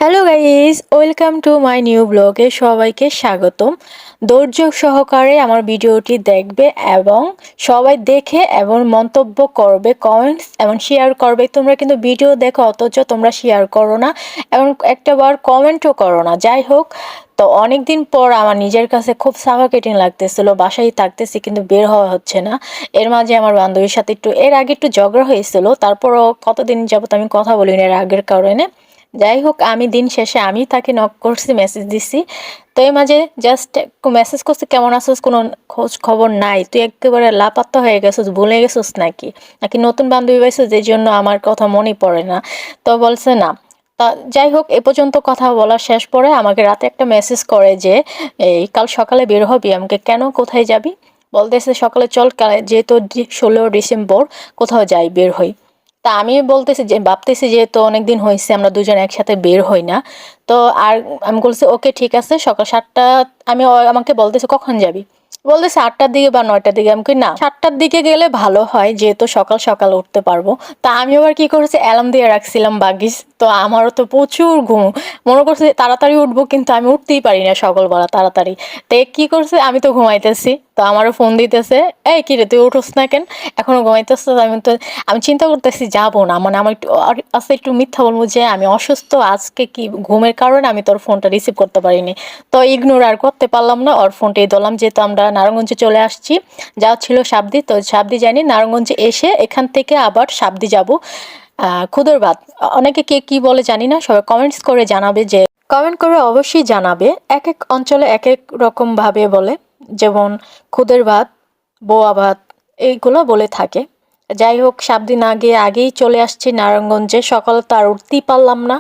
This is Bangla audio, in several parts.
Hello guys, welcome to my new ব্লগে সবাইকে স্বাগতম। ধৈর্য সহকারে আমার ভিডিওটি দেখবে এবং সবাই দেখে এবং মন্তব্য করবে, কমেন্টস এবং শেয়ার করবে। তোমরা কিন্তু ভিডিও দেখো অথচ তোমরা শেয়ার করো না এবং একটাবার কমেন্টও করো না। যাই হোক, তো অনেক দিন পর আমার নিজের কাছে খুব সাফোকেটিং লাগতেছিল, বাসায় থাকতেছি কিন্তু বের হওয়া হচ্ছে না। এর মাঝে আমার বান্ধবীর সাথে এর আগে একটু ঝগড়া হয়েছিল, তারপরও কতদিন যাবত আমি কথা বলিনি এর আগের কারণে। যাই হোক, আমি দিন শেষে আমি তাকে নক করছি, মেসেজ দিছি। তো এই মাঝে জাস্ট মেসেজ করছি, কেমন আছিস, কোনো খোঁজ খবর নাই, তুই একেবারে লাপাত্তা হয়ে গেছিস, ভুলে গেছিস নাকি নাকি নতুন বান্ধবী পাইছিস যে জন্য আমার কথা মনে পড়ে না। তো বলছে না। তা যাই হোক, এ পর্যন্ত কথা বলা শেষ পরে আমাকে রাতে একটা মেসেজ করে যে এই কাল সকালে বের হবি। আমাকে কেন, কোথায় যাবি? বলতেছে সকালে চল, যেহেতু 16 ডিসেম্বর কোথাও যাই, বের হই। তা আমি বলতেছি যে ভাবতেছি যেহেতু অনেকদিন হয়েছে আমরা দুজন একসাথে বের হই না। তো আর আমি বলছি ওকে ঠিক আছে, সকাল 7টা। আমাকে বলতেছে কখন যাবি? বলতেছে 8টার দিকে বা 9টার দিকে। আমি কই না, 7টার দিকে গেলে ভালো হয়, যেহেতু সকাল সকাল উঠতে পারবো। তা আমি আবার কি করেছি, অ্যালার্ম দিয়ে রাখছিলাম বাগিস। তো আমারও তো প্রচুর ঘুম, মনে করছে তাড়াতাড়ি উঠবো, কিন্তু আমি উঠতেই পারি না সকালবেলা তাড়াতাড়ি। তো এ কি করছে, আমি তো ঘুমাইতেছি, তো আমারও ফোন দিতেছে, এই কি রে তুই উঠোস না কেন, এখনো ঘুমাইতেছ? আমি চিন্তা করতেছি যাবো না, মানে আমার একটু আজকে একটু মিথ্যা বলবো যে আমি অসুস্থ, আজকে কি ঘুমের কারণে আমি তোর ফোনটা রিসিভ করতে পারিনি। তো ইগনোর আর করতে পারলাম না, ওর ফোনটাই ধরলাম। যেহেতু আমরা নারায়ণগঞ্জে চলে আসছি, যা ছিল সাবদি, তো সাবদি যাইনি, নারায়ণগঞ্জে এসে এখান থেকে আবার সাবদি যাব। খুদের ভাত, অনেকে কে কি বলে জানি না, সবাই কমেন্টস করে জানাবে, যে কমেন্ট করে অবশ্যই জানাবে। এক এক অঞ্চলে এক এক রকম ভাবে বলে, যেমন খুদের ভাত, বোয়া ভাত, এইগুলো বলে থাকে। যাই হোক, 7 দিন আগেই চলে আসছি নারায়ণগঞ্জে, সকালে তো আর উঠতেই পারলাম না।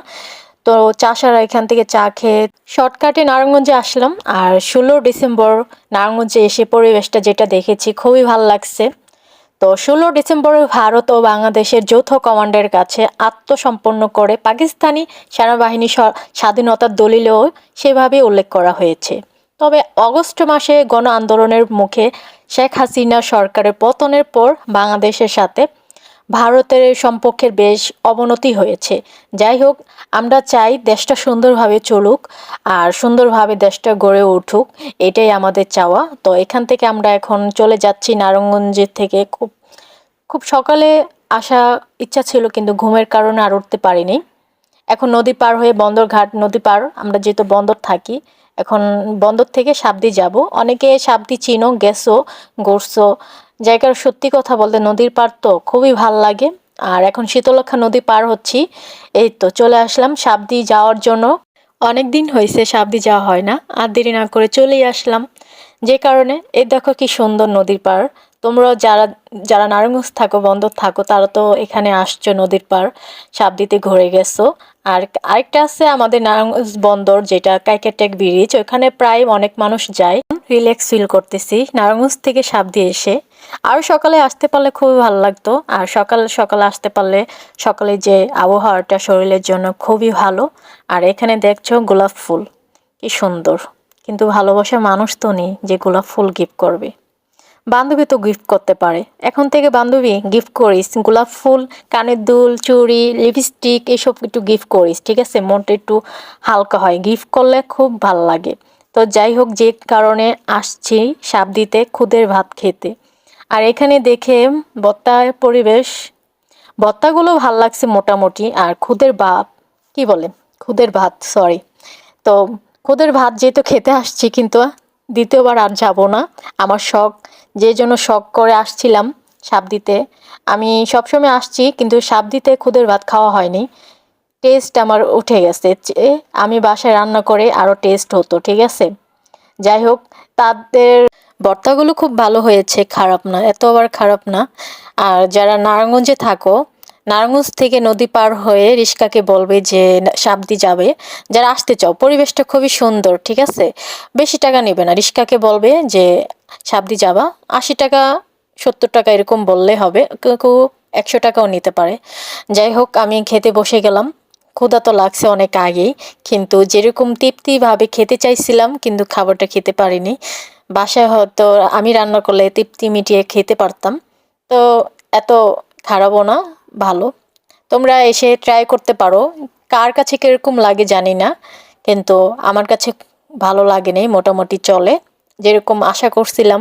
তো চাষারা এখান থেকে চা খেয়ে শর্টকাটে নারায়ণগঞ্জে আসলাম। আর 16 ডিসেম্বর নারায়ণগঞ্জে এসে পরিবেশটা যেটা দেখেছি খুবই ভালো লাগছে। তো 16 ডিসেম্বরে ভারত ও বাংলাদেশের যৌথ কমান্ডের কাছে আত্মসমর্পণ করে পাকিস্তানি সেনাবাহিনী স্বাধীনতার দলিলেও সেভাবে উল্লেখ করা হয়েছে। তবে অগস্ট মাসে গণ আন্দোলনের মুখে শেখ হাসিনা সরকারের পতনের পর বাংলাদেশের সাথে ভারতের সম্পর্কের বেশ অবনতি হয়েছে। যাই হোক, আমরা চাই দেশটা সুন্দরভাবে চলুক আর সুন্দরভাবে দেশটা গড়ে উঠুক, এটাই আমাদের চাওয়া। তো এখান থেকে আমরা এখন চলে যাচ্ছি নারায়ণগঞ্জের থেকে। খুব খুব সকালে আসা ইচ্ছা ছিল, কিন্তু ঘুমের কারণে আর উঠতে পারিনি। এখন নদী পার হয়ে বন্দরঘাট, নদী পার, আমরা যেহেতু বন্দর থাকি, এখন বন্দর থেকে সাবদি যাব। অনেকে সাবদি চিনো, গেছো, ঘুরছো। জায়গার সত্যি কথা বলতে নদীর পার তো খুবই ভাল লাগে। আর এখন শীতলক্ষা নদী পার হচ্ছি। এই তো চলে আসলাম সাবদি যাওয়ার জন্য। অনেক দিন হয়েছে সাবদি যাওয়া হয় না, আর দেরি না করে চলেই আসলাম। যে কারণে এই দেখো কি সুন্দর নদীর পার। তোমরা যারা যারা নারায়ণগঞ্জ থাকো, বন্দর থাকো, তারা তো এখানে আসছো নদীর পার, সাবদিতে ঘুরে গেছো। আর আরেকটা আছে আমাদের নারায়ণগঞ্জ বন্দর, যেটা কাইকেটেক ব্রিজ, ওখানে প্রায় অনেক মানুষ যায়। রিল্যাক্স ফিল করতেছি নারায়ণগঞ্জ থেকে সাবদি এসে। আরও সকালে আসতে পারলে খুবই ভালো লাগতো। আর সকাল সকালে আসতে পারলে, সকালে যে আবহাওয়াটা শরীরের জন্য খুবই ভালো। আর এখানে দেখছো গোলাপ ফুল, কি সুন্দর। কিন্তু ভালোবাসার মানুষ তো নেই যে গোলাপ ফুল গিফট করবে। বান্ধবী তো গিফট করতে পারে, এখন থেকে বান্ধবী গিফট করিস গোলাপ ফুল, কানের দুল, চুড়ি, লিপস্টিক, এসব একটু গিফট করিস, ঠিক আছে? মনটা একটু হালকা হয়, গিফট করলে খুব ভাল লাগে। তো যাই হোক, যে কারণে আসছি সাবদিতে খুদের ভাত খেতে। আর এখানে দেখে বত্তার পরিবেশ, ভর্তাগুলো ভাল লাগছে মোটামুটি। আর খুদের ভাত, কি বলে, খুদের ভাত, সরি। তো খুদের ভাত যেহেতু খেতে আসছি, কিন্তু দ্বিতীয়বার আর যাব না। আমার শখ, যে জন্য শখ করে আসছিলাম সাবদিতে। আমি সবসময় আসছি, কিন্তু সাবদিতে খুদের ভাত খাওয়া হয়নি। টেস্ট আমার উঠে গেছে, আমি বাসায় রান্না করে আরও টেস্ট হতো, ঠিক আছে? যাই হোক, তাদের ভর্তাগুলো খুব ভালো হয়েছে, খারাপ না, এত আবার খারাপ না। আর যারা নারায়ণগঞ্জে থাকো, নারায়ণগঞ্জ থেকে নদী পার হয়ে রিস্কাকে বলবে যে সাবদি যাবে। যারা আসতে চাও, পরিবেশটা খুবই সুন্দর, ঠিক আছে? বেশি টাকা নেবে না, রিস্কাকে বলবে যে সাবদি যাবা, 80 টাকা 70 টাকা এরকম বললে হবে, কেউ কেউ 100 টাকাও নিতে পারে। যাই হোক, আমি খেতে বসে গেলাম। ক্ষুধা তো লাগছে অনেক আগেই, কিন্তু যেরকম তৃপ্তিভাবে খেতে চাইছিলাম, কিন্তু খাবারটা খেতে পারিনি। বাসায় হয়তো আমি রান্না করলে তৃপ্তি মিটিয়ে খেতে পারতাম। তো এত খারাপও না, ভালো। তোমরা এসে ট্রাই করতে পারো, কার কাছে কিরকম লাগে জানি না, কিন্তু আমার কাছে ভালো লাগে নাই, মোটামুটি চলে। যেরকম আশা করছিলাম,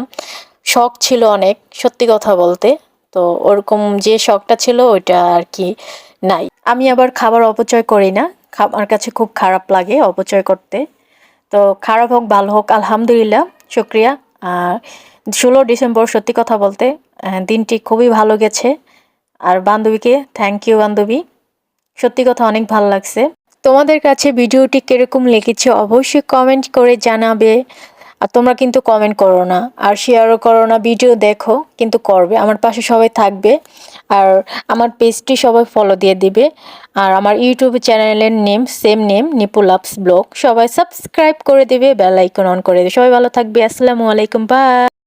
শখ ছিল অনেক, সত্যি কথা বলতে। তো ওরকম যে শখটা ছিল ওইটা আর কি নাই। আমি আবার খাবার অপচয় করি না, আমার কাছে খুব খারাপ লাগে অপচয় করতে। তো খারাপ হোক ভালো হোক আলহামদুলিল্লাহ, শুক্রিয়া। আর 16 ডিসেম্বর সত্যি কথা বলতে দিনটি খুবই ভালো গেছে। আর বান্ধবীকে থ্যাংক ইউ বান্ধবী, সত্যি কথা অনেক ভালো লাগছে। তোমাদের কাছে ভিডিওটি কিরকম লেগেছে অবশ্যই কমেন্ট করে জানাবে। আর তোমরা কিন্তু কমেন্ট করো না আর শেয়ারও করো না, ভিডিও দেখো কিন্তু করবে, আমার পাশে সবাই থাকবে। আর আমার পেজটি সবাই ফলো দিয়ে দিবে। আর আমার ইউটিউব চ্যানেলের name same name, Nipu loves blog, সবাই সাবস্ক্রাইব করে দেবে, বেল আইকন অন করে দেবে। সবাই ভালো থাকবে, আসসালামু আলাইকুম, বাই।